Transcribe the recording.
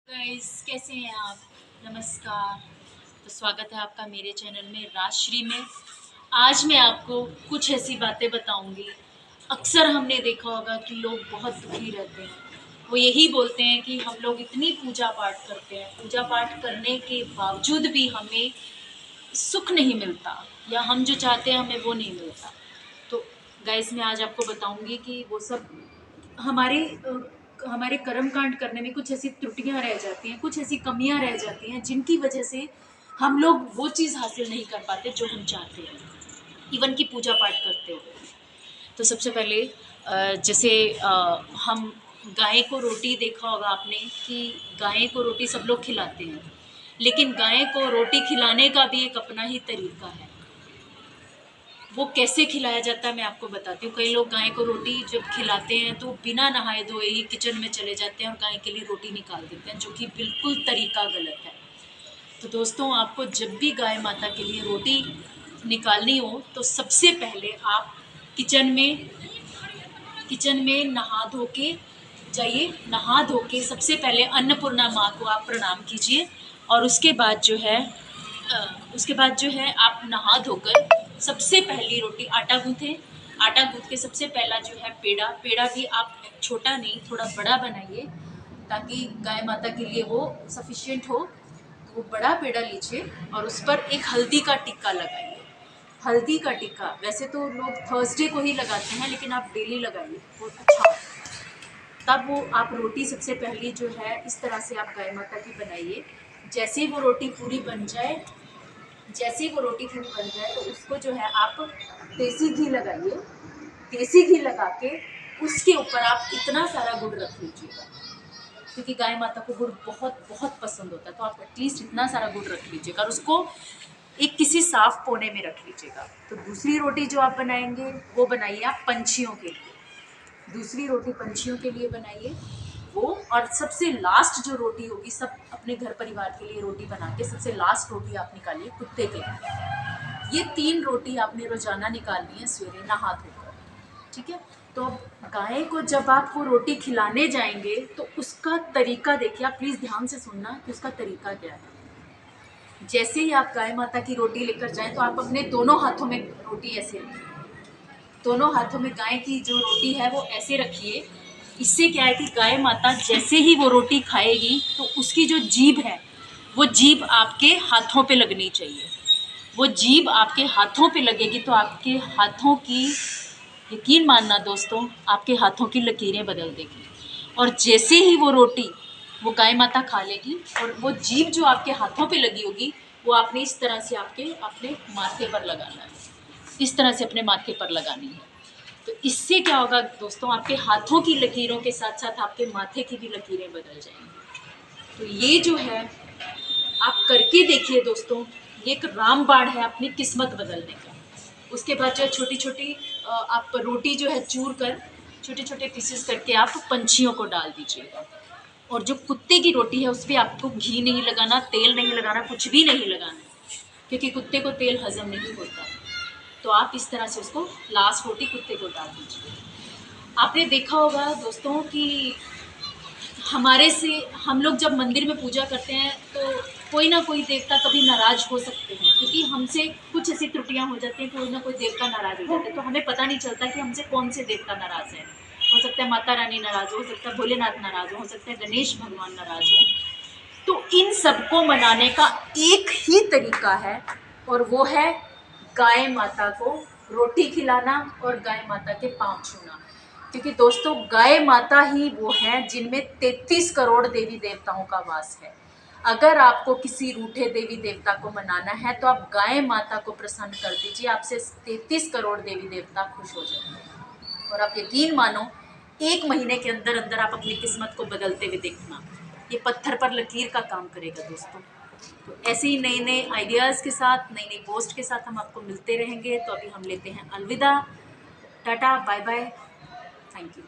Guys, कैसे हैं आप? नमस्कार। तो स्वागत है आपका मेरे चैनल में राजश्री में। आज मैं आपको कुछ ऐसी बातें बताऊंगी। अक्सर हमने देखा होगा कि लोग बहुत दुखी रहते हैं। वो यही बोलते हैं कि हम लोग इतनी पूजा पाठ करते हैं, पूजा पाठ करने के बावजूद भी हमें सुख नहीं मिलता, या हम जो चाहते हैं हमें वो नहीं मिलता। तो गाइस, मैं आज आपको बताऊंगी कि वो सब हमारे कर्म कांड करने में कुछ ऐसी त्रुटियां रह जाती हैं, कुछ ऐसी कमियां रह जाती हैं जिनकी वजह से हम लोग वो चीज़ हासिल नहीं कर पाते जो हम चाहते हैं, इवन की पूजा पाठ करते हुए। तो सबसे पहले जैसे हम गाय को रोटी, देखा होगा आपने कि गाय को रोटी सब लोग खिलाते हैं, लेकिन गाय को रोटी खिलाने का भी एक अपना ही तरीका है। वो कैसे खिलाया जाता है मैं आपको बताती हूँ। कई लोग गाय को रोटी जब खिलाते हैं तो बिना नहाए धोए ही किचन में चले जाते हैं और गाय के लिए रोटी निकाल देते हैं, जो कि बिल्कुल तरीका गलत है। तो दोस्तों, आपको जब भी गाय माता के लिए रोटी निकालनी हो तो सबसे पहले आप किचन में नहा धो के जाइए। नहा धो के सबसे पहले अन्नपूर्णा माँ को आप प्रणाम कीजिए, और उसके बाद जो है आप नहा धोकर सबसे पहली रोटी आटा गूँथें। आटा गूँथ के सबसे पहला जो है पेड़ा भी आप छोटा नहीं, थोड़ा बड़ा बनाइए, ताकि गाय माता के लिए वो सफिशिएंट हो। तो वो बड़ा पेड़ा लीजिए और उस पर एक हल्दी का टिक्का लगाइए। हल्दी का टिक्का वैसे तो लोग थर्सडे को ही लगाते हैं, लेकिन आप डेली लगाइए, वो अच्छा होता है। तब वो आप रोटी सबसे पहली जो है इस तरह से आप गाय माता की बनाइए। जैसे ही वो रोटी पूरी बन जाए तो उसको जो है आप देसी घी लगाइए। देसी घी लगा के उसके ऊपर आप इतना सारा गुड़ रख लीजिएगा, क्योंकि गाय माता को गुड़ बहुत बहुत पसंद होता है। तो आप एटलीस्ट इतना सारा गुड़ रख लीजिएगा और उसको एक किसी साफ कोने में रख लीजिएगा। तो दूसरी रोटी जो आप बनाएंगे वो बनाइए आप पंछियों के लिए। दूसरी रोटी पंछियों के लिए बनाइए वो। और सबसे लास्ट जो रोटी होगी, सब अपने घर परिवार के लिए रोटी बना के सबसे लास्ट रोटी आप निकालिए कुत्ते के लिए। ये 3 रोटी आपने रोजाना निकालनी है सवेरे नहा धोकर, ठीक है? तो अब गाय को जब आप वो रोटी खिलाने जाएंगे तो उसका तरीका देखिए, आप प्लीज़ ध्यान से सुनना कि उसका तरीका क्या है। जैसे ही आप गाय माता की रोटी लेकर जाएं तो आप अपने दोनों हाथों में रोटी ऐसे रखिए। दोनों हाथों में गाय की जो रोटी है वो ऐसे रखिए। इससे क्या है कि गाय माता जैसे ही वो रोटी खाएगी तो उसकी जो जीभ है वो जीभ आपके हाथों पे लगनी चाहिए। वो जीभ आपके हाथों पे लगेगी तो आपके हाथों की, यकीन मानना दोस्तों, आपके हाथों की लकीरें बदल देगी। और जैसे ही वो रोटी वो गाय माता खा लेगी और वो जीभ जो आपके हाथों पे लगी होगी वो आपने इस तरह से अपने माथे पर लगाना है। इस तरह से अपने माथे पर लगानी है। तो इससे क्या होगा दोस्तों, आपके हाथों की लकीरों के साथ साथ आपके माथे की भी लकीरें बदल जाएंगी। तो ये जो है आप करके देखिए दोस्तों, ये एक रामबाण है अपनी किस्मत बदलने का। उसके बाद जो है छोटी छोटी आप रोटी जो है चूर कर छोटे छोटे पीसेस करके आप पंछियों को डाल दीजिएगा। और जो कुत्ते की रोटी है उस पर आपको घी नहीं लगाना, तेल नहीं लगाना, कुछ भी नहीं लगाना, क्योंकि कुत्ते को तेल हजम नहीं होता। तो आप इस तरह से उसको लास्ट रोटी कुत्ते को डाल दीजिए। आपने देखा होगा दोस्तों कि हम लोग जब मंदिर में पूजा करते हैं तो कोई ना कोई देवता कभी नाराज हो सकते हैं, क्योंकि हमसे कुछ ऐसी त्रुटियां हो जाती हैं, कोई ना कोई देवता नाराज हो जाते हैं। तो हमें पता नहीं चलता कि हमसे कौन से देवता नाराज है। हो सकता है माता रानी नाराज हो सकता है भोलेनाथ नाराज हो सकता है गणेश भगवान नाराज हो। तो इन सबको मनाने का एक ही तरीका है, और वो है गाय माता को रोटी खिलाना और गाय माता के पांव छूना। क्योंकि दोस्तों, गाय माता ही वो है जिनमें 33 करोड़ देवी देवताओं का वास है। अगर आपको किसी रूठे देवी देवता को मनाना है तो आप गाय माता को प्रसन्न कर दीजिए, आपसे 33 करोड़ देवी देवता खुश हो जाएंगे। और आप यकीन मानो, 1 महीने के अंदर अंदर आप अपनी किस्मत को बदलते हुए देखना। ये पत्थर पर लकीर का काम करेगा दोस्तों। तो ऐसे ही नए नए आइडियाज़ के साथ, नई नई पोस्ट के साथ हम आपको मिलते रहेंगे। तो अभी हम लेते हैं अलविदा, tata, bye bye, thank you.